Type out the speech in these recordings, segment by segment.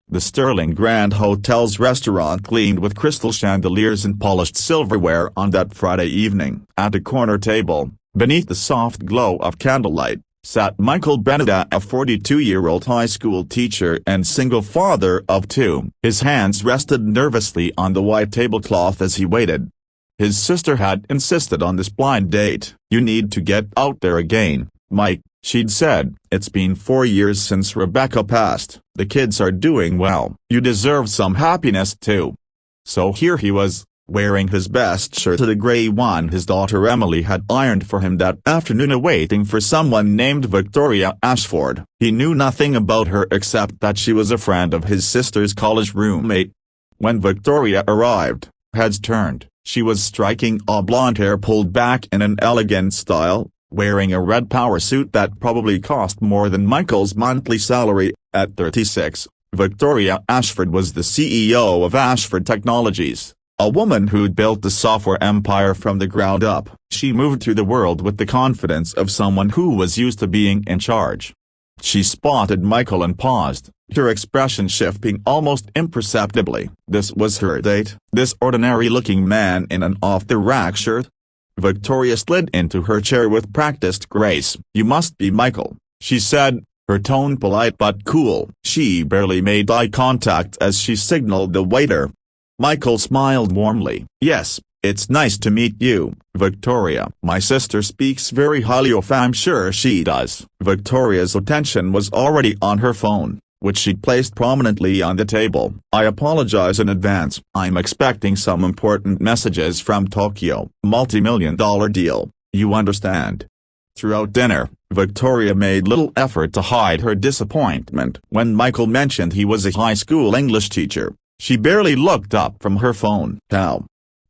The Sterling Grand Hotel's restaurant gleamed with crystal chandeliers and polished silverware on that Friday evening. At a corner table, beneath the soft glow of candlelight, sat Michael Beneda, a 42-year-old high school teacher and single father of two. His hands rested nervously on the white tablecloth as he waited. His sister had insisted on this blind date. "You need to get out there again, Mike," she'd said. "It's been 4 years since Rebecca passed. The kids are doing well. You deserve some happiness too." So here he was, wearing his best shirt, the gray one his daughter Emily had ironed for him that afternoon, waiting for someone named Victoria Ashford. He knew nothing about her except that she was a friend of his sister's college roommate. When Victoria arrived, heads turned. She was striking, a blonde hair pulled back in an elegant style, wearing a red power suit that probably cost more than Michael's monthly salary. At 36, Victoria Ashford was the CEO of Ashford Technologies, a woman who'd built the software empire from the ground up. She moved through the world with the confidence of someone who was used to being in charge. She spotted Michael and paused, her expression shifting almost imperceptibly. This was her date, this ordinary-looking man in an off-the-rack shirt. Victoria slid into her chair with practiced grace. "You must be Michael," she said, her tone polite but cool. She barely made eye contact as she signaled the waiter. Michael smiled warmly. "Yes, it's nice to meet you, Victoria. My sister speaks very highly of you." "I'm sure she does." Victoria's attention was already on her phone, which she placed prominently on the table. "I apologize in advance. I'm expecting some important messages from Tokyo. Multi-million-dollar deal, you understand." Throughout dinner, Victoria made little effort to hide her disappointment. When Michael mentioned he was a high school English teacher, she barely looked up from her phone. "How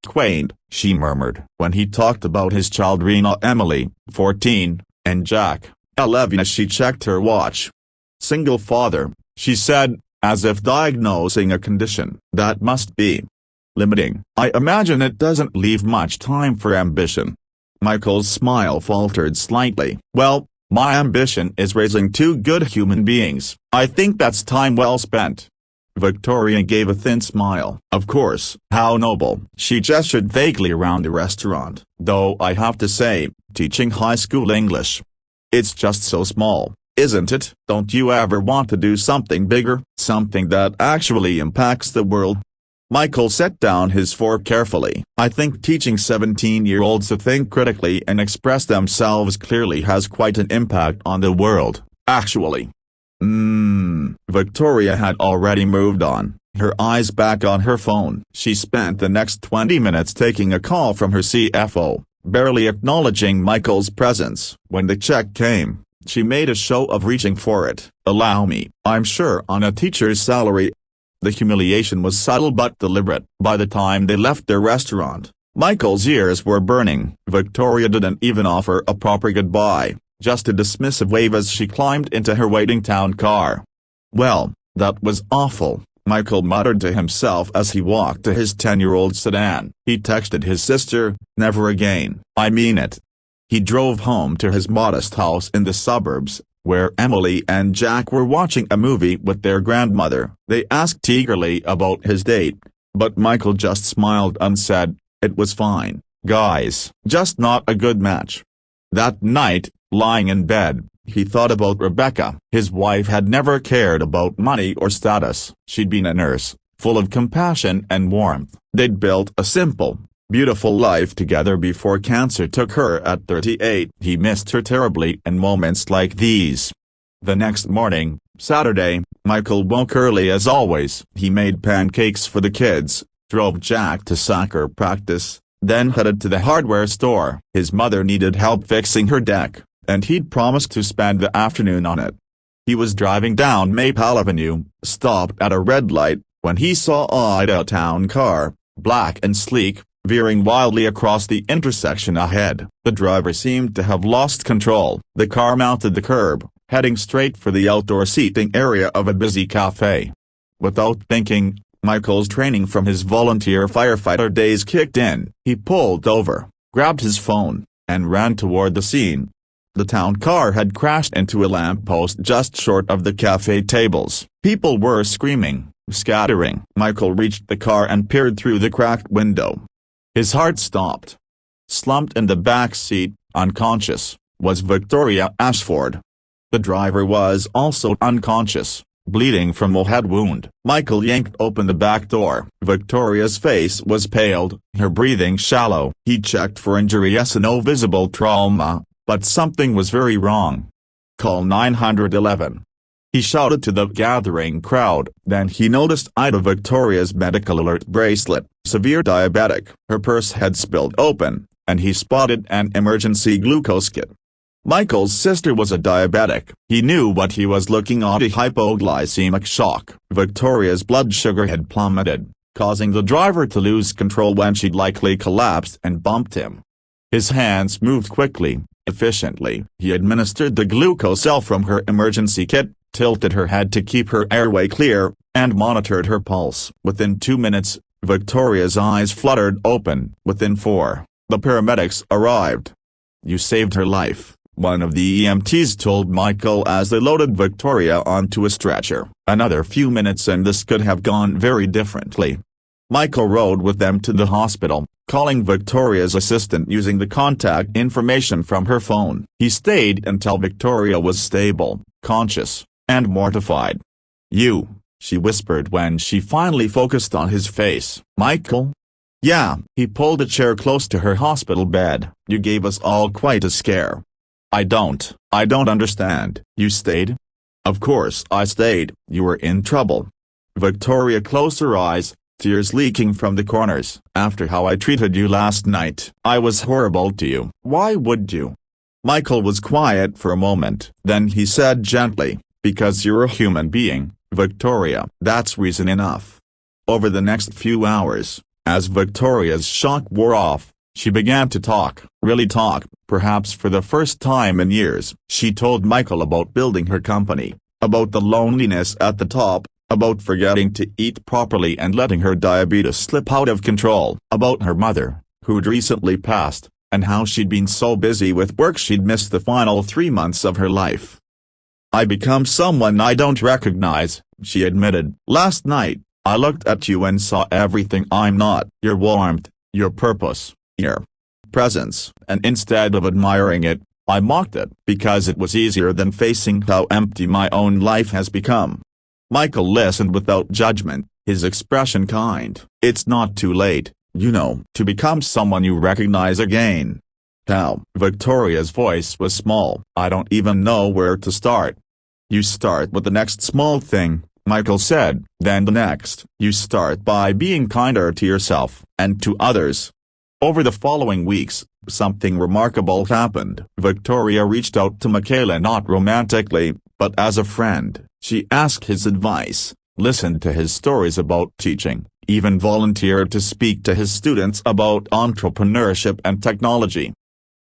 quaint," she murmured. When he talked about his child Rena, Emily, 14, and Jack, 11, as she checked her watch. "Single father," she said, as if diagnosing a condition. "That must be limiting. I imagine it doesn't leave much time for ambition." Michael's smile faltered slightly. "Well, my ambition is raising two good human beings. I think that's time well spent." Victoria gave a thin smile. "Of course." "How noble." She gestured vaguely around the restaurant. "Though I have to say, teaching high school English, it's just so small, isn't it? Don't you ever want to do something bigger, something that actually impacts the world?" Michael set down his fork carefully. "I think teaching 17-year-olds to think critically and express themselves clearly has quite an impact on the world, actually." Victoria had already moved on, her eyes back on her phone. She spent the next 20 minutes taking a call from her CFO, barely acknowledging Michael's presence. When the check came, she made a show of reaching for it. "Allow me, I'm sure on a teacher's salary." The humiliation was subtle but deliberate. By the time they left their restaurant, Michael's ears were burning. Victoria didn't even offer a proper goodbye, just a dismissive wave as she climbed into her waiting town car. "Well, that was awful," Michael muttered to himself as he walked to his 10-year-old sedan. He texted his sister, "Never again." "I mean it." He drove home to his modest house in the suburbs, where Emily and Jack were watching a movie with their grandmother. They asked eagerly about his date, but Michael just smiled and said, "It was fine, guys. Just not a good match." That night, lying in bed, he thought about Rebecca. His wife had never cared about money or status. She'd been a nurse, full of compassion and warmth. They'd built a simple, beautiful life together before cancer took her at 38. He missed her terribly in moments like these. The next morning, Saturday, Michael woke early as always. He made pancakes for the kids, drove Jack to soccer practice, then headed to the hardware store. His mother needed help fixing her deck, and he'd promised to spend the afternoon on it. He was driving down Maple Avenue, stopped at a red light, when he saw a town car, black and sleek, veering wildly across the intersection ahead. The driver seemed to have lost control. The car mounted the curb, heading straight for the outdoor seating area of a busy cafe. Without thinking, Michael's training from his volunteer firefighter days kicked in. He pulled over, grabbed his phone, and ran toward the scene. The town car had crashed into a lamppost just short of the cafe tables. People were screaming, scattering. Michael reached the car and peered through the cracked window. His heart stopped. Slumped in the back seat, unconscious, was Victoria Ashford. The driver was also unconscious, bleeding from a head wound. Michael yanked open the back door. Victoria's face was paled, her breathing shallow. He checked for injuries and no visible trauma, but something was very wrong. "Call 911. He shouted to the gathering crowd. Then he noticed Ida Victoria's medical alert bracelet, severe diabetic. Her purse had spilled open, and he spotted an emergency glucose kit. Michael's sister was a diabetic. He knew what he was looking at: a hypoglycemic shock. Victoria's blood sugar had plummeted, causing the driver to lose control when she'd likely collapsed and bumped him. His hands moved quickly, efficiently. He administered the glucose cell from her emergency kit, tilted her head to keep her airway clear, and monitored her pulse. Within 2 minutes, Victoria's eyes fluttered open. Within 4, the paramedics arrived. "You saved her life," one of the EMTs told Michael as they loaded Victoria onto a stretcher. "Another few minutes and this could have gone very differently." Michael rode with them to the hospital, calling Victoria's assistant using the contact information from her phone. He stayed until Victoria was stable, conscious, and mortified. "You," she whispered when she finally focused on his face. "Michael?" "Yeah." He pulled a chair close to her hospital bed. "You gave us all quite a scare." I don't understand." "You stayed?" "Of course I stayed." "You were in trouble." Victoria closed her eyes, tears leaking from the corners. "After how I treated you last night, I was horrible to you." "Why would you?" Michael was quiet for a moment. Then he said gently, "Because you're a human being, Victoria." "That's reason enough." Over the next few hours, as Victoria's shock wore off, she began to talk, really talk, perhaps for the first time in years. She told Michael about building her company, about the loneliness at the top, about forgetting to eat properly and letting her diabetes slip out of control, about her mother, who'd recently passed, and how she'd been so busy with work she'd missed the final 3 months of her life. "I become someone I don't recognize," she admitted. "Last night, I looked at you and saw everything I'm not: your warmth, your purpose, your presence, and instead of admiring it, I mocked it, because it was easier than facing how empty my own life has become." Michael listened without judgment, his expression kind. "It's not too late, you know, to become someone you recognize again." "How?" Victoria's voice was small. "I don't even know where to start." "You start with the next small thing," Michael said, "then the next. You start by being kinder to yourself, and to others." Over the following weeks, something remarkable happened. Victoria reached out to Michael not romantically, but as a friend. She asked his advice, listened to his stories about teaching, even volunteered to speak to his students about entrepreneurship and technology.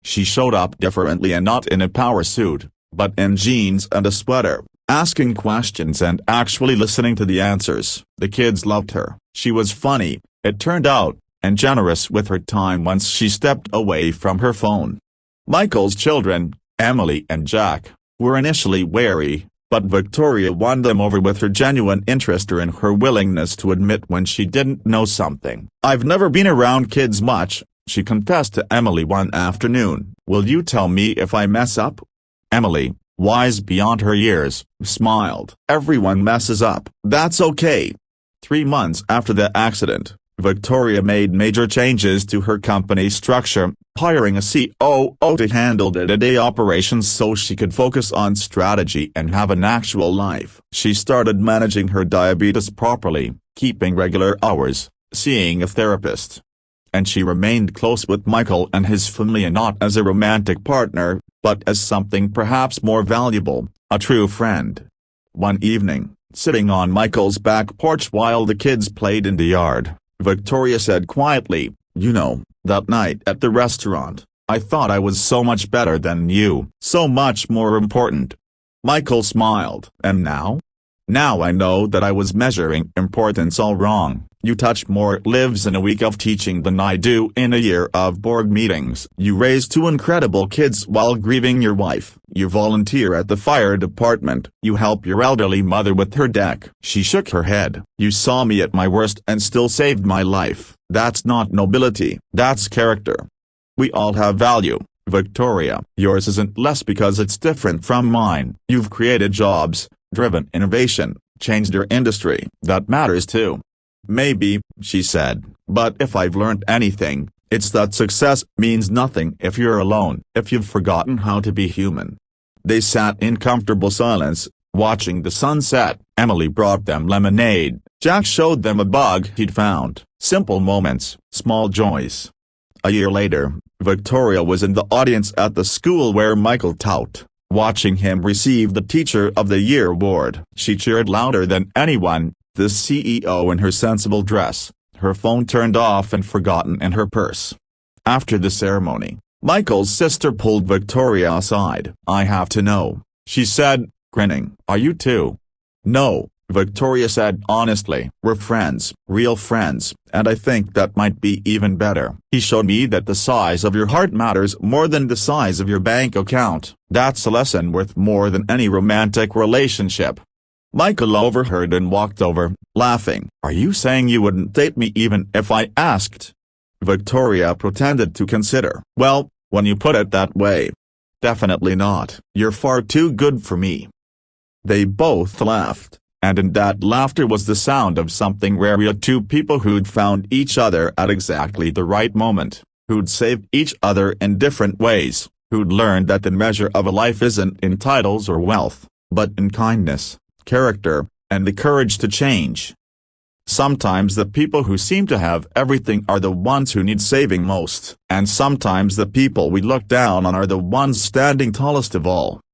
She showed up differently, and not in a power suit, but in jeans and a sweater, asking questions and actually listening to the answers. The kids loved her. She was funny, it turned out, and generous with her time once she stepped away from her phone. Michael's children, Emily and Jack, were initially wary, but Victoria won them over with her genuine interest and her willingness to admit when she didn't know something. "I've never been around kids much," she confessed to Emily one afternoon. "Will you tell me if I mess up?" Emily, wise beyond her years, smiled. "Everyone messes up. That's okay." 3 months after the accident, Victoria made major changes to her company structure, hiring a COO to handle day-to-day operations so she could focus on strategy and have an actual life. She started managing her diabetes properly, keeping regular hours, seeing a therapist. And she remained close with Michael and his family, not as a romantic partner, but as something perhaps more valuable, a true friend. One evening, sitting on Michael's back porch while the kids played in the yard, Victoria said quietly, "You know, that night at the restaurant, I thought I was so much better than you, so much more important." Michael smiled. "And now?" Now I know that I was measuring importance all wrong. You touch more lives in a week of teaching than I do in a year of board meetings. You raise two incredible kids while grieving your wife. You volunteer at the fire department. You help your elderly mother with her deck. She shook her head. You saw me at my worst and still saved my life. That's not nobility. That's character. We all have value, Victoria. Yours isn't less because it's different from mine. You've created jobs, driven innovation, changed your industry. That matters too. Maybe, she said, but if I've learned anything, it's that success means nothing if you're alone, if you've forgotten how to be human. They sat in comfortable silence, watching the sunset. Emily brought them lemonade. Jack showed them a bug he'd found. Simple moments, small joys. A year later, Victoria was in the audience at the school where Michael taught, watching him receive the Teacher of the Year award. She cheered louder than anyone, the CEO in her sensible dress, her phone turned off and forgotten in her purse. After the ceremony, Michael's sister pulled Victoria aside. "I have to know," she said, grinning. "Are you too?" "No," Victoria said honestly. "We're friends, real friends, and I think that might be even better." He showed me that the size of your heart matters more than the size of your bank account. That's a lesson worth more than any romantic relationship. Michael overheard and walked over, laughing. "Are you saying you wouldn't date me even if I asked?" Victoria pretended to consider. "Well, when you put it that way, definitely not. You're far too good for me." They both laughed, and in that laughter was the sound of something rare, two people who'd found each other at exactly the right moment, who'd saved each other in different ways, who'd learned that the measure of a life isn't in titles or wealth, but in kindness, character, and the courage to change. Sometimes the people who seem to have everything are the ones who need saving most, and sometimes the people we look down on are the ones standing tallest of all.